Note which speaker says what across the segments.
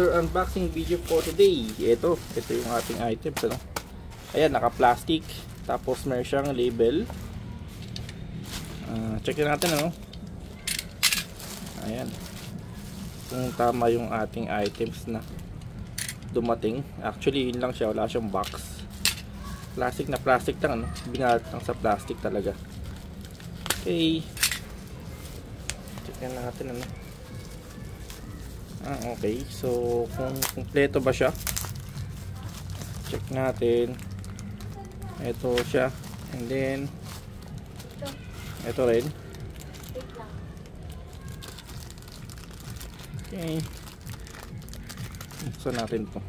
Speaker 1: Unboxing video for today. Ito yung ating items, ano? Ayan, naka-plastic. Tapos meron siyang label. Check natin, ano? Ayan. Kung tama yung ating items na dumating. Actually, yun lang siya. Wala siyang box. Plastic na plastic lang, ano? Binalat lang sa plastic talaga. Okay. Check natin, ano? Okay. So, kung kumpleto ba siya? Check natin. Ito siya. And then, ito rin. Okay. Buksan natin ito.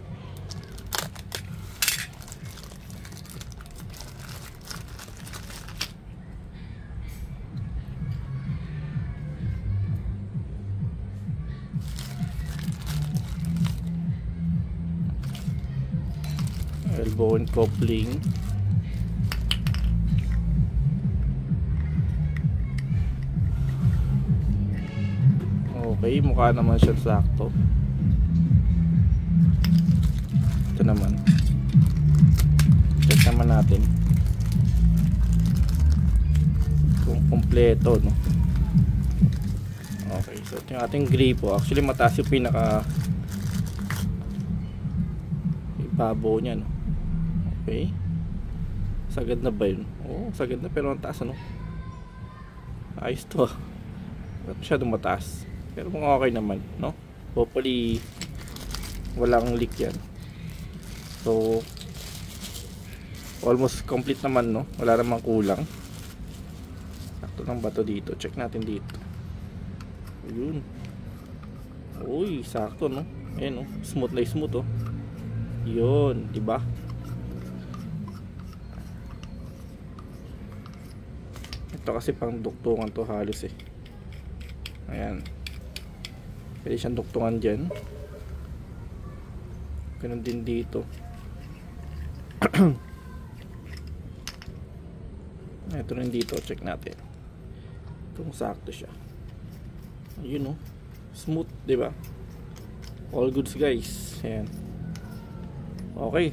Speaker 1: Elbow and coupling. Okay, mukha naman siya sakto. Ito naman. Check naman natin kung kompleto, no? Okay, so ito yung ating gripo. Actually, mataas yung pinaka ibabaw niya, no? Okay. Sagad na ba yun? Oo, sagad na, pero ang taas, ano? Ayos to. Ba't masyadong mataas? Pero kung okay naman, no? Hopefully walang leak yan. So almost complete naman, no? Wala namang kulang. Sakto ng bato dito. Check natin dito. Ayun. Uy, sakto, no? Ayan, no? Smooth na smooth, oh. Yun, diba? Ito kasi pang duktungan to halos, eh. Ayan. Pwede siyang duktungan dyan. Ganun din dito. Ito rin dito. Check natin kung sakto siya. Ayun, oh. Smooth, diba? All goods, guys. Ayan. Okay.